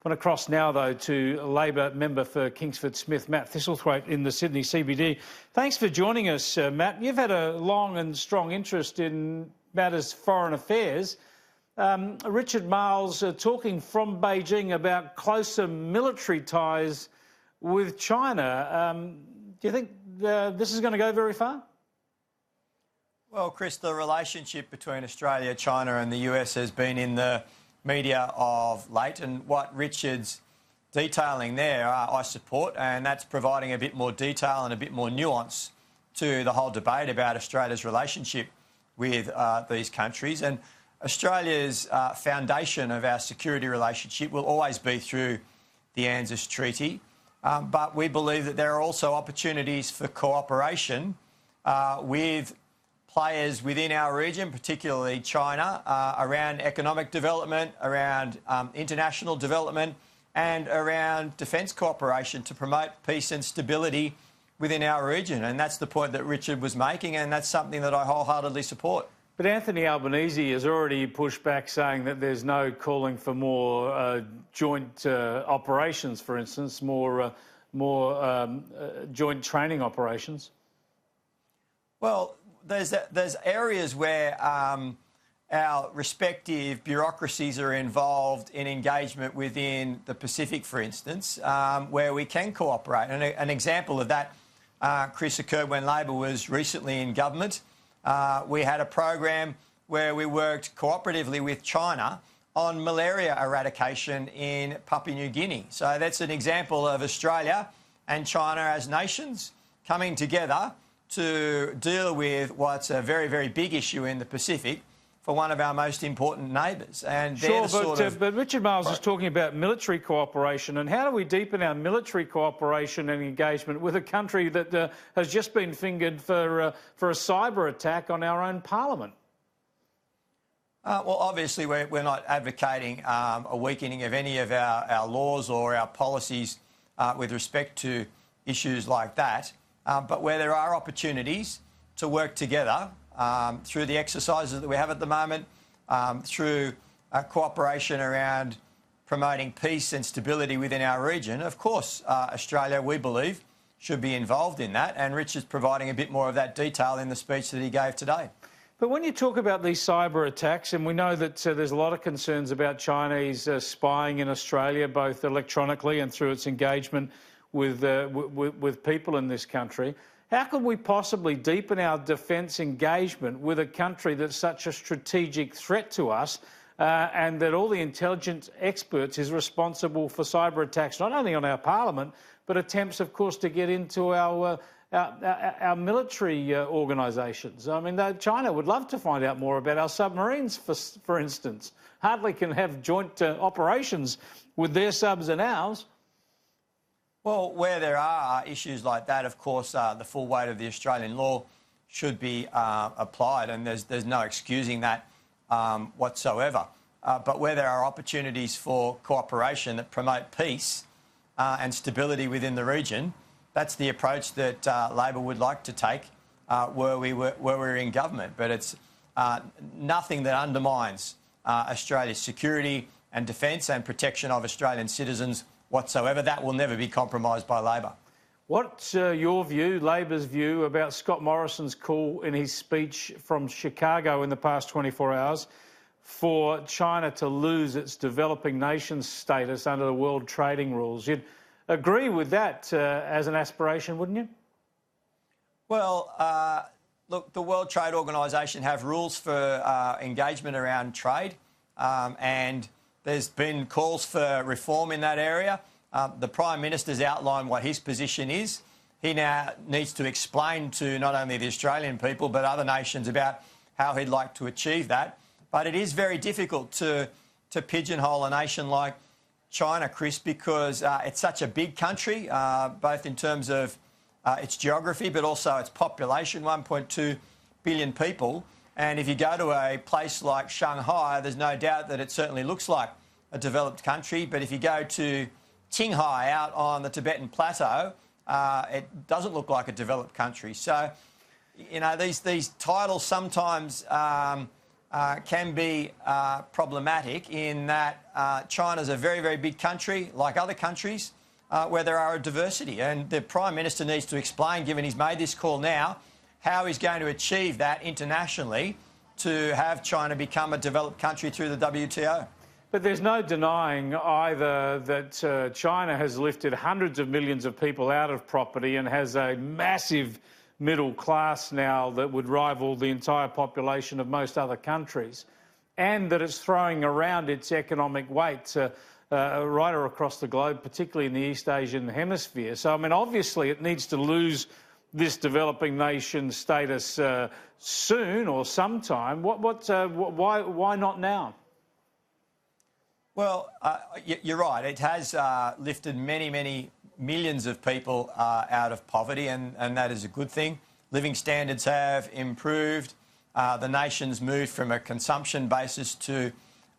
I want to cross now, though, to Labor member for Kingsford Smith, Matt Thistlethwaite, in the Sydney CBD. Thanks for joining us, Matt. You've had a long and strong interest in matters foreign affairs. Richard Marles talking from Beijing about closer military ties with China. Do you think this is going to go very far? Well, Chris, the relationship between Australia, China and the US has been in the media of late, and what Richard's detailing there I support, and that's providing a bit more detail and a bit more nuance to the whole debate about Australia's relationship with these countries. And Australia's foundation of our security relationship will always be through the ANZUS Treaty, but we believe that there are also opportunities for cooperation with players within our region, particularly China, around economic development, around international development and around defence cooperation to promote peace and stability within our region. And that's the point that Richard was making, and that's something that I wholeheartedly support. But Anthony Albanese has already pushed back, saying that there's no calling for more joint operations, for instance, more joint training operations. Well, there's areas where our respective bureaucracies are involved in engagement within the Pacific, for instance, where we can cooperate. And an example of that, Chris, occurred when Labor was recently in government. We had a program where we worked cooperatively with China on malaria eradication in Papua New Guinea. So that's an example of Australia and China as nations coming together to deal with what's a very, very big issue in the Pacific for one of our most important neighbours. And sure, but Richard Marles is talking about military cooperation, and how do we deepen our military cooperation and engagement with a country that has just been fingered for a cyber attack on our own parliament? Well, obviously, we're not advocating a weakening of any of our laws or our policies with respect to issues like that. But where there are opportunities to work together through the exercises that we have at the moment, through cooperation around promoting peace and stability within our region, of course, Australia, we believe, should be involved in that. And Richard's providing a bit more of that detail in the speech that he gave today. But when you talk about these cyber attacks, and we know that there's a lot of concerns about Chinese spying in Australia, both electronically and through its engagement with people in this country, how could we possibly deepen our defence engagement with a country that's such a strategic threat to us, and that all the intelligence experts is responsible for cyber attacks, not only on our parliament, but attempts, of course, to get into our military organisations? I mean, China would love to find out more about our submarines, for instance. Hardly can have joint operations with their subs and ours. Well, where there are issues like that, of course, the full weight of the Australian law should be applied, and there's no excusing that whatsoever. But where there are opportunities for cooperation that promote peace and stability within the region, that's the approach that Labor would like to take where we're in government. But it's nothing that undermines Australia's security and defence and protection of Australian citizens whatsoever. That will never be compromised by Labor. What's your view, Labor's view, about Scott Morrison's call in his speech from Chicago in the past 24 hours for China to lose its developing nation status under the World Trading Rules? You'd agree with that as an aspiration, wouldn't you? Well, look, the World Trade Organisation have rules for engagement around trade, and there's been calls for reform in that area. The Prime Minister's outlined what his position is. He now needs to explain to not only the Australian people but other nations about how he'd like to achieve that. But it is very difficult to pigeonhole a nation like China, Chris, because it's such a big country, both in terms of its geography but also its population, 1.2 billion people. And if you go to a place like Shanghai, there's no doubt that it certainly looks like a developed country. But if you go to Qinghai out on the Tibetan Plateau, it doesn't look like a developed country. So, you know, these titles sometimes can be problematic in that China's a very, very big country, like other countries, where there are a diversity. And the Prime Minister needs to explain, given he's made this call now, how he's going to achieve that internationally to have China become a developed country through the WTO. But there's no denying either that China has lifted hundreds of millions of people out of property and has a massive middle class now that would rival the entire population of most other countries, and that it's throwing around its economic weight right across the globe, particularly in the East Asian hemisphere. So, I mean, obviously it needs to lose this developing nation status soon or sometime. Why not now? Well, you're right. It has lifted many, many millions of people out of poverty, and that is a good thing. Living standards have improved. The nation's moved from a consumption basis to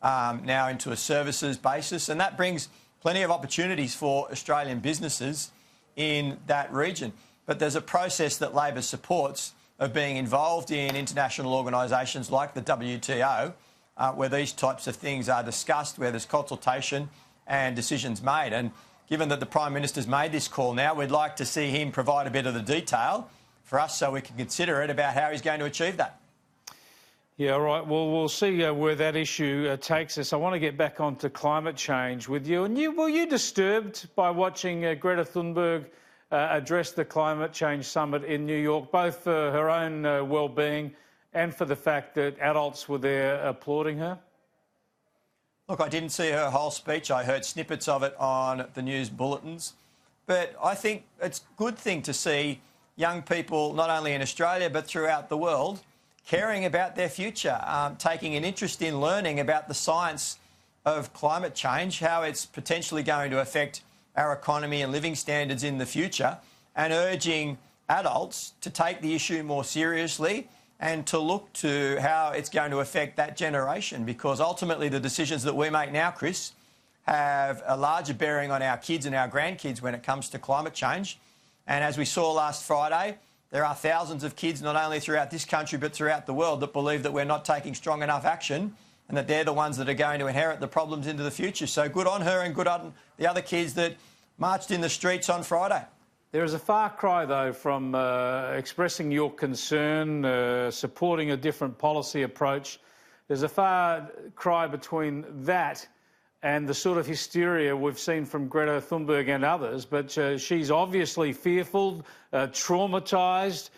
now into a services basis, and that brings plenty of opportunities for Australian businesses in that region. But there's a process that Labor supports of being involved in international organisations like the WTO, where these types of things are discussed, where there's consultation and decisions made. And given that the Prime Minister's made this call now, we'd like to see him provide a bit of the detail for us so we can consider it about how he's going to achieve that. Yeah, all right. Well, we'll see where that issue takes us. I want to get back onto climate change with you. And were you disturbed by watching Greta Thunberg address the Climate Change Summit in New York, both for her own well-being and for the fact that adults were there applauding her? Look, I didn't see her whole speech. I heard snippets of it on the news bulletins. But I think it's a good thing to see young people, not only in Australia but throughout the world, caring about their future, taking an interest in learning about the science of climate change, how it's potentially going to affect our economy and living standards in the future, and urging adults to take the issue more seriously and to look to how it's going to affect that generation, because ultimately the decisions that we make now, Chris, have a larger bearing on our kids and our grandkids when it comes to climate change. And as we saw last Friday, there are thousands of kids, not only throughout this country but throughout the world, that believe that we're not taking strong enough action and that they're the ones that are going to inherit the problems into the future. So good on her and good on the other kids that marched in the streets on Friday. There is a far cry, though, from expressing your concern, supporting a different policy approach. There's a far cry between that and the sort of hysteria we've seen from Greta Thunberg and others. But she's obviously fearful, traumatised,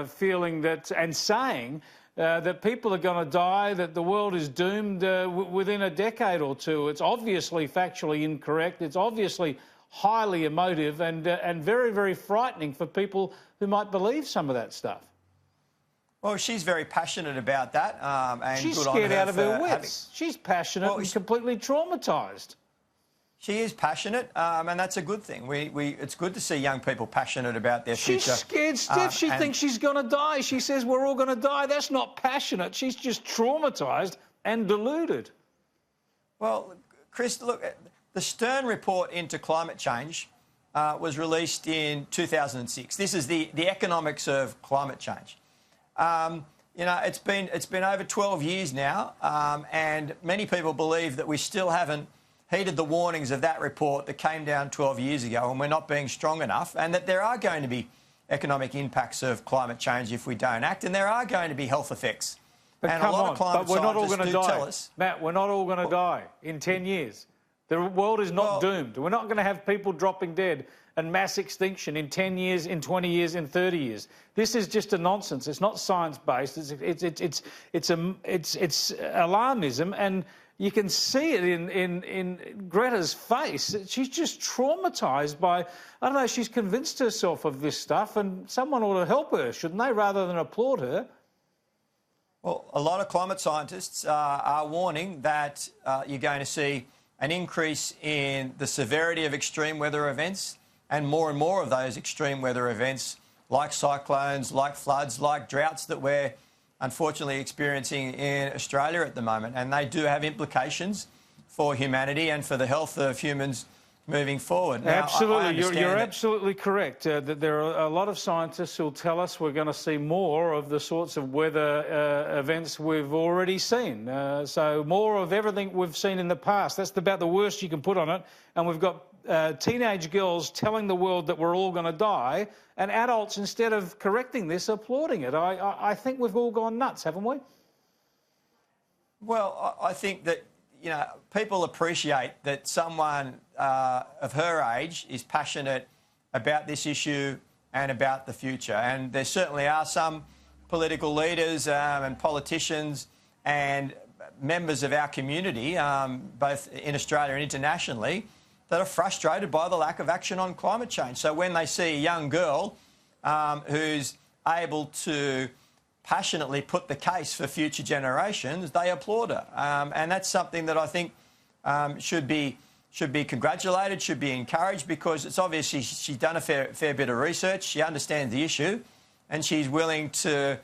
feeling that and saying that people are going to die, that the world is doomed within a decade or two. It's obviously factually incorrect. It's obviously highly emotive and very, very frightening for people who might believe some of that stuff. Well, she's very passionate about that. And she's good scared on her out of her wits. She's passionate and completely traumatised. She is passionate, and that's a good thing. It's good to see young people passionate about their future. She's scared stiff. She thinks she's going to die. She says we're all going to die. That's not passionate. She's just traumatised and deluded. Well, Chris, look, the Stern report into climate change was released in 2006. This is the economics of climate change. You know, it's been over 12 years now, and many people believe that we still haven't heeded the warnings of that report that came down 12 years ago, and we're not being strong enough, and that there are going to be economic impacts of climate change if we don't act, and there are going to be health effects. But and come a lot on, of climate but we're not all going to die. tell us, Matt, we're not all going to die in 10 years. The world is not doomed. We're not going to have people dropping dead and mass extinction in 10 years, in 20 years, in 30 years. This is just a nonsense. It's not science-based. It's alarmism, and you can see it in Greta's face. She's just traumatised by, I don't know, she's convinced herself of this stuff, and someone ought to help her, shouldn't they, rather than applaud her? Well, a lot of climate scientists are warning that you're going to see an increase in the severity of extreme weather events, and more of those extreme weather events, like cyclones, like floods, like droughts that we're unfortunately experiencing in Australia at the moment. And they do have implications for humanity and for the health of humans moving forward. Now, absolutely, you're absolutely correct. That there are a lot of scientists who'll tell us we're going to see more of the sorts of weather events we've already seen. So more of everything we've seen in the past. That's about the worst you can put on it. And we've got teenage girls telling the world that we're all going to die, and adults, instead of correcting this, applauding it. I think we've all gone nuts, haven't we? Well, I think that, you know, people appreciate that someone of her age is passionate about this issue and about the future. And there certainly are some political leaders and politicians and members of our community, both in Australia and internationally, that are frustrated by the lack of action on climate change. So when they see a young girl who's able to passionately put the case for future generations, they applaud her. And that's something that I think should be congratulated, should be encouraged, because it's obviously she's done a fair bit of research, she understands the issue, and she's willing to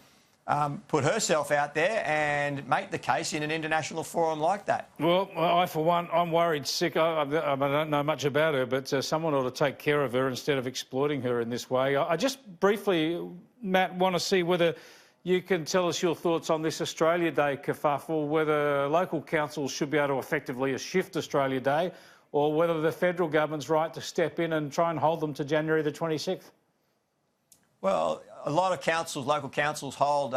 put herself out there and make the case in an international forum like that. Well, I, for one, I'm worried sick. I don't know much about her, but someone ought to take care of her instead of exploiting her in this way. I just briefly, Matt, want to see whether you can tell us your thoughts on this Australia Day kerfuffle, whether local councils should be able to effectively shift Australia Day, or whether the federal government's right to step in and try and hold them to January the 26th. Well, a lot of councils, local councils, hold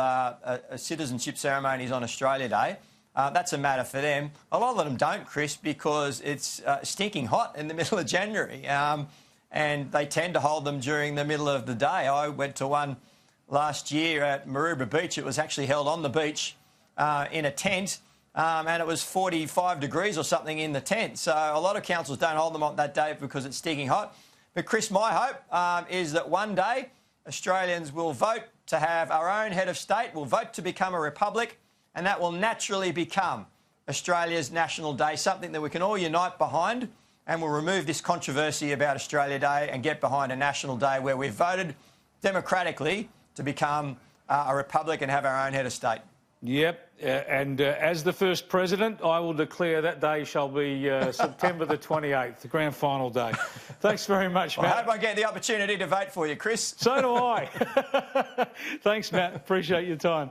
citizenship ceremonies on Australia Day. That's a matter for them. A lot of them don't, Chris, because it's stinking hot in the middle of January, and they tend to hold them during the middle of the day. I went to one last year at Maroubra Beach. It was actually held on the beach in a tent, and it was 45 degrees or something in the tent. So a lot of councils don't hold them on that day because it's stinking hot. But, Chris, my hope is that one day Australians will vote to have our own head of state, will vote to become a republic, and that will naturally become Australia's National Day, something that we can all unite behind, and will remove this controversy about Australia Day and get behind a national day where we've voted democratically to become a republic and have our own head of state. Yep, and as the first president, I will declare that day shall be September the 28th, the grand final day. Thanks very much, Matt. I hope I get the opportunity to vote for you, Chris. So do I. Thanks, Matt. Appreciate your time.